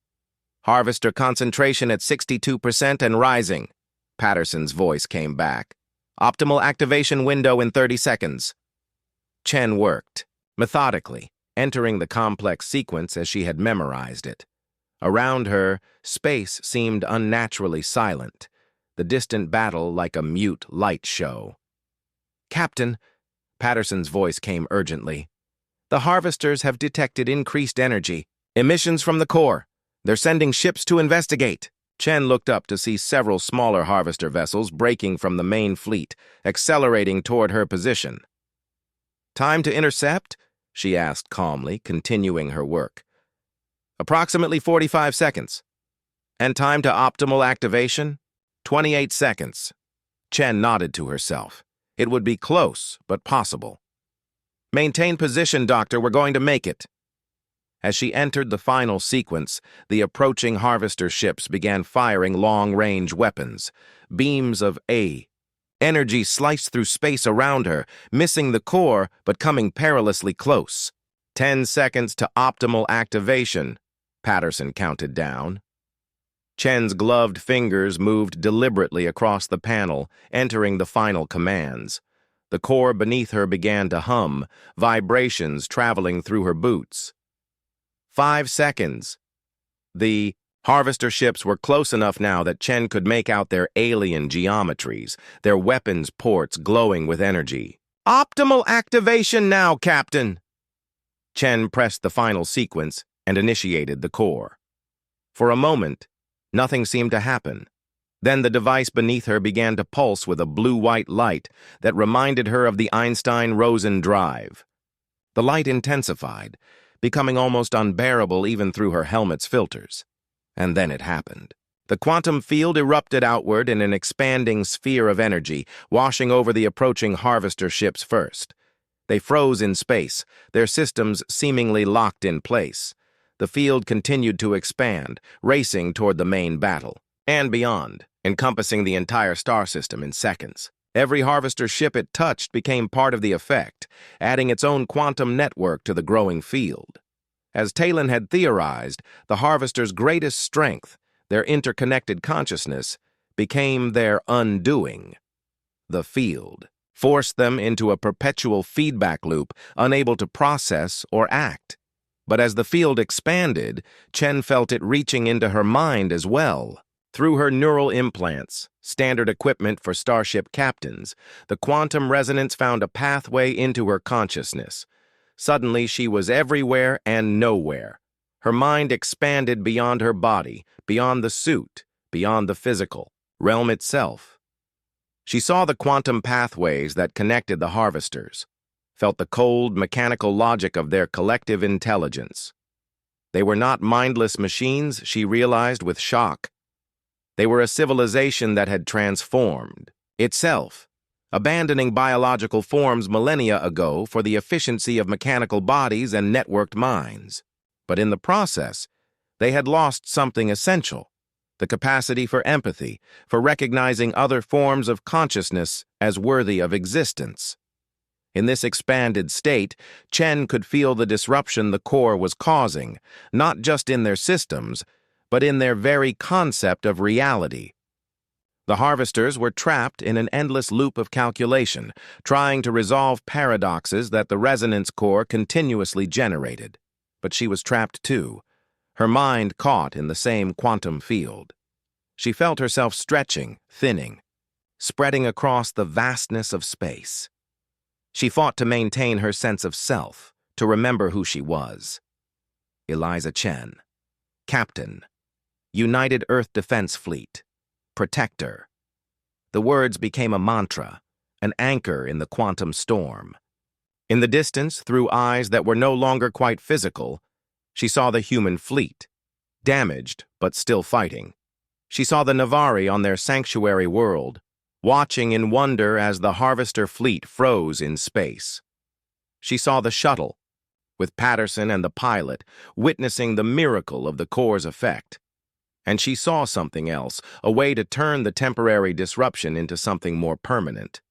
Harvester concentration at 62% and rising." Patterson's voice came back. "Optimal activation window in 30 seconds. Chen worked, methodically, entering the complex sequence as she had memorized it. Around her, space seemed unnaturally silent, the distant battle like a mute light show. "Captain," Patterson's voice came urgently, "the Harvesters have detected increased energy. Emissions from the core. They're sending ships to investigate." Chen looked up to see several smaller Harvester vessels breaking from the main fleet, accelerating toward her position. "Time to intercept?" she asked calmly, continuing her work. "Approximately 45 seconds. And time to optimal activation? 28 seconds. Chen nodded to herself. It would be close, but possible. "Maintain position, Doctor. We're going to make it." As she entered the final sequence, the approaching Harvester ships began firing long-range weapons. Beams of energy sliced through space around her, missing the core but coming perilously close. 10 seconds to optimal activation, Patterson counted down. Chen's gloved fingers moved deliberately across the panel, entering the final commands. The core beneath her began to hum, vibrations traveling through her boots. 5 seconds. The harvester ships were close enough now that Chen could make out their alien geometries, their weapons ports glowing with energy. "Optimal activation now, Captain!" Chen pressed the final sequence and initiated the core. For a moment, nothing seemed to happen. Then the device beneath her began to pulse with a blue-white light that reminded her of the Einstein-Rosen drive. The light intensified, becoming almost unbearable even through her helmet's filters. And then it happened. The quantum field erupted outward in an expanding sphere of energy, washing over the approaching harvester ships first. They froze in space, their systems seemingly locked in place. The field continued to expand, racing toward the main battle, and beyond, encompassing the entire star system in seconds. Every harvester ship it touched became part of the effect, adding its own quantum network to the growing field. As Talon had theorized, the harvester's greatest strength, their interconnected consciousness, became their undoing. The field forced them into a perpetual feedback loop, unable to process or act. But as the field expanded, Chen felt it reaching into her mind as well. Through her neural implants, standard equipment for starship captains, the quantum resonance found a pathway into her consciousness. Suddenly, she was everywhere and nowhere. Her mind expanded beyond her body, beyond the suit, beyond the physical realm itself. She saw the quantum pathways that connected the harvesters, felt the cold, mechanical logic of their collective intelligence. They were not mindless machines, she realized with shock. They were a civilization that had transformed itself, abandoning biological forms millennia ago for the efficiency of mechanical bodies and networked minds. But in the process, they had lost something essential: the capacity for empathy, for recognizing other forms of consciousness as worthy of existence. In this expanded state, Chen could feel the disruption the core was causing, not just in their systems, but in their very concept of reality. The harvesters were trapped in an endless loop of calculation, trying to resolve paradoxes that the resonance core continuously generated. But she was trapped too, her mind caught in the same quantum field. She felt herself stretching, thinning, spreading across the vastness of space. She fought to maintain her sense of self, to remember who she was. Eliza Chen, Captain, United Earth Defense Fleet, Protector. The words became a mantra, an anchor in the quantum storm. In the distance, through eyes that were no longer quite physical, she saw the human fleet, damaged but still fighting. She saw the Navari on their sanctuary world, watching in wonder as the harvester fleet froze in space. She saw the shuttle, with Patterson and the pilot witnessing the miracle of the core's effect. And she saw something else, a way to turn the temporary disruption into something more permanent.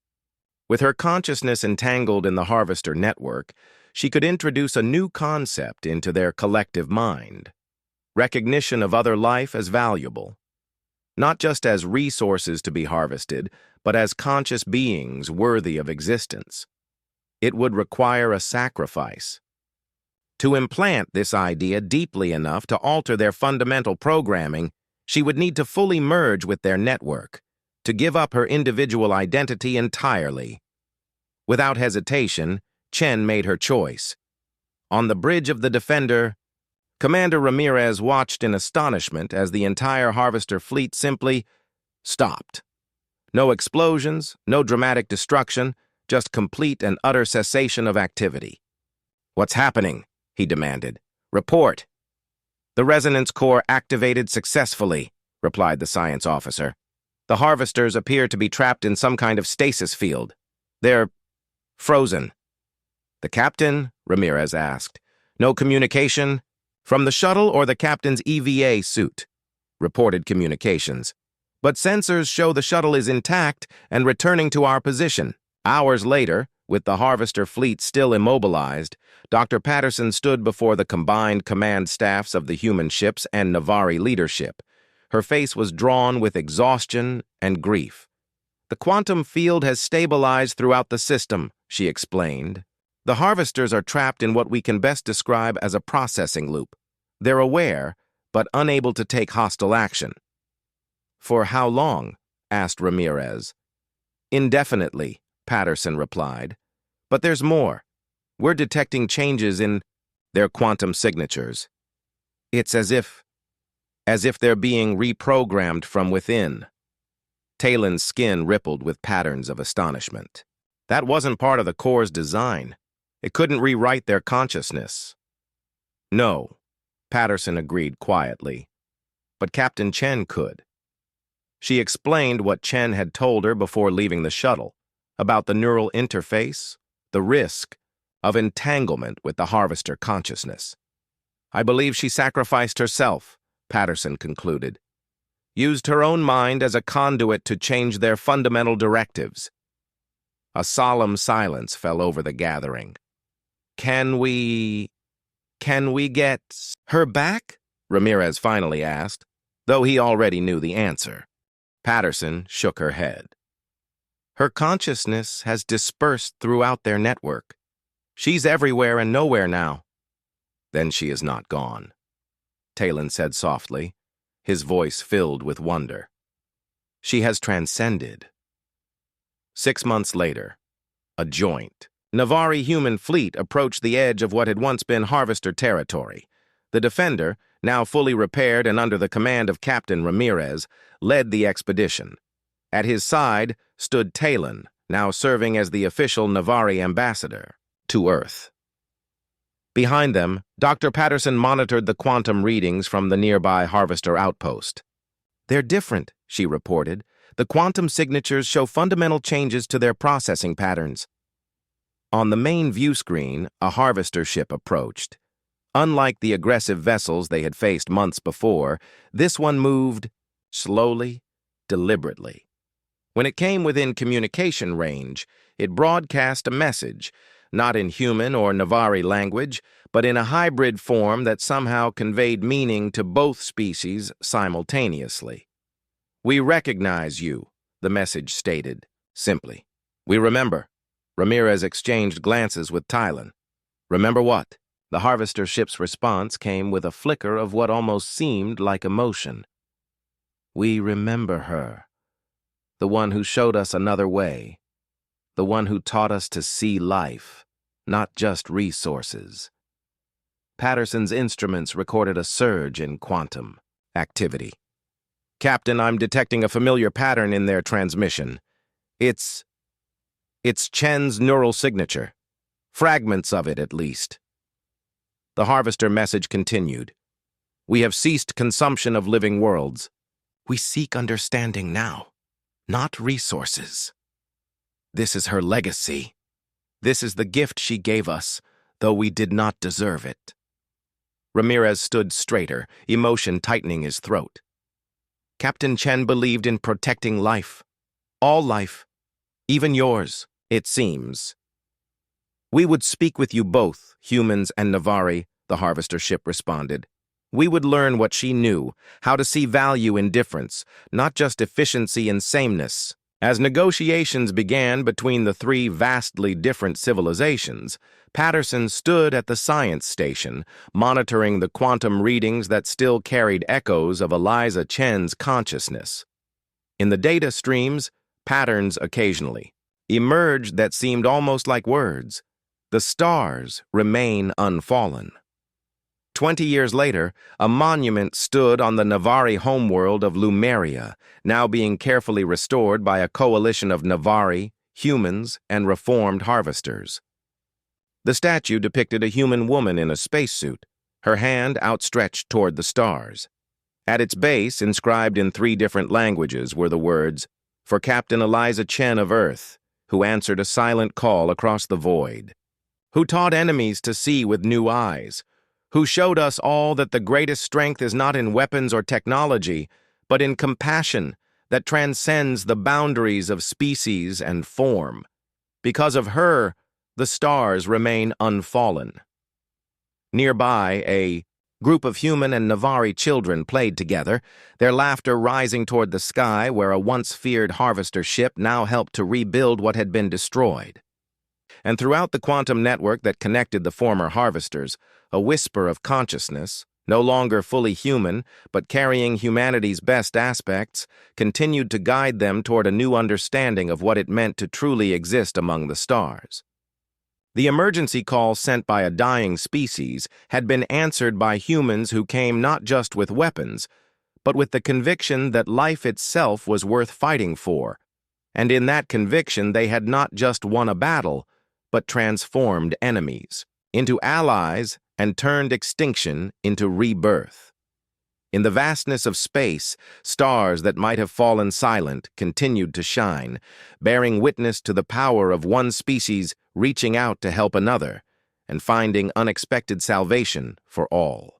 With her consciousness entangled in the harvester network, she could introduce a new concept into their collective mind: recognition of other life as valuable, not just as resources to be harvested, but as conscious beings worthy of existence. It would require a sacrifice. To implant this idea deeply enough to alter their fundamental programming, she would need to fully merge with their network, to give up her individual identity entirely. Without hesitation, Chen made her choice. On the bridge of the Defender, Commander Ramirez watched in astonishment as the entire harvester fleet simply stopped. No explosions, no dramatic destruction, just complete and utter cessation of activity. "What's happening?" he demanded. "Report." "The resonance core activated successfully," replied the science officer. "The harvesters appear to be trapped in some kind of stasis field. They're frozen." "The captain?" Ramirez asked. "No communication?" "From the shuttle or the captain's EVA suit," reported communications. "But sensors show the shuttle is intact and returning to our position." Hours later, with the harvester fleet still immobilized, Dr. Patterson stood before the combined command staffs of the human ships and Navari leadership. Her face was drawn with exhaustion and grief. "The quantum field has stabilized throughout the system," she explained. "The harvesters are trapped in what we can best describe as a processing loop. They're aware, but unable to take hostile action. For how long? Asked Ramirez. Indefinitely, Patterson replied. But there's more. We're detecting changes in their quantum signatures. It's as if they're being reprogrammed from within. Talon's skin rippled with patterns of astonishment. That wasn't part of the core's design. It couldn't rewrite their consciousness. No, Patterson agreed quietly. But Captain Chen could. She explained what Chen had told her before leaving the shuttle, about the neural interface, the risk of entanglement with the Harvester consciousness. I believe she sacrificed herself, Patterson concluded. Used her own mind as a conduit to change their fundamental directives. A solemn silence fell over the gathering. Can we get her back? Ramirez finally asked, though he already knew the answer. Patterson shook her head. Her consciousness has dispersed throughout their network. She's everywhere and nowhere now. Then she is not gone, Talon said softly, his voice filled with wonder. She has transcended. 6 months later, a joint Navari human fleet approached the edge of what had once been Harvester territory. The Defender, now fully repaired and under the command of Captain Ramirez, led the expedition. At his side stood Talon, now serving as the official Navari ambassador to Earth. Behind them, Dr. Patterson monitored the quantum readings from the nearby Harvester outpost. They're different, she reported. The quantum signatures show fundamental changes to their processing patterns. On the main view screen, a Harvester ship approached. Unlike the aggressive vessels they had faced months before, this one moved slowly, deliberately. When it came within communication range, it broadcast a message, not in human or Navari language, but in a hybrid form that somehow conveyed meaning to both species simultaneously. We recognize you, the message stated, simply. We remember. Ramirez exchanged glances with Talon. Remember what? The Harvester ship's response came with a flicker of what almost seemed like emotion. We remember her. The one who showed us another way. The one who taught us to see life, not just resources. Patterson's instruments recorded a surge in quantum activity. Captain, I'm detecting a familiar pattern in their transmission. It's Chen's neural signature. Fragments of it, at least. The Harvester message continued. We have ceased consumption of living worlds. We seek understanding now, not resources. This is her legacy. This is the gift she gave us, though we did not deserve it. Ramirez stood straighter, emotion tightening his throat. Captain Chen believed in protecting life. All life. Even yours, it seems. We would speak with you both, humans and Navari, the Harvester ship responded. We would learn what she knew, how to see value in difference, not just efficiency and sameness. As negotiations began between the three vastly different civilizations, Patterson stood at the science station, monitoring the quantum readings that still carried echoes of Eliza Chen's consciousness. In the data streams, patterns occasionally emerged that seemed almost like words. The stars remain unfallen. 20 years later, a monument stood on the Navari homeworld of Lumeria, now being carefully restored by a coalition of Navari, humans, and reformed harvesters. The statue depicted a human woman in a spacesuit, her hand outstretched toward the stars. At its base, inscribed in 3 different languages, were the words, "For Captain Eliza Chen of Earth, who answered a silent call across the void, who taught enemies to see with new eyes, who showed us all that the greatest strength is not in weapons or technology, but in compassion that transcends the boundaries of species and form. Because of her, the stars remain unfallen." Nearby, a group of human and Navari children played together, their laughter rising toward the sky where a once feared Harvester ship now helped to rebuild what had been destroyed. And throughout the quantum network that connected the former Harvesters, a whisper of consciousness, no longer fully human, but carrying humanity's best aspects, continued to guide them toward a new understanding of what it meant to truly exist among the stars. The emergency call sent by a dying species had been answered by humans who came not just with weapons, but with the conviction that life itself was worth fighting for, and in that conviction they had not just won a battle, but transformed enemies into allies and turned extinction into rebirth. In the vastness of space, stars that might have fallen silent continued to shine, bearing witness to the power of one species reaching out to help another and finding unexpected salvation for all.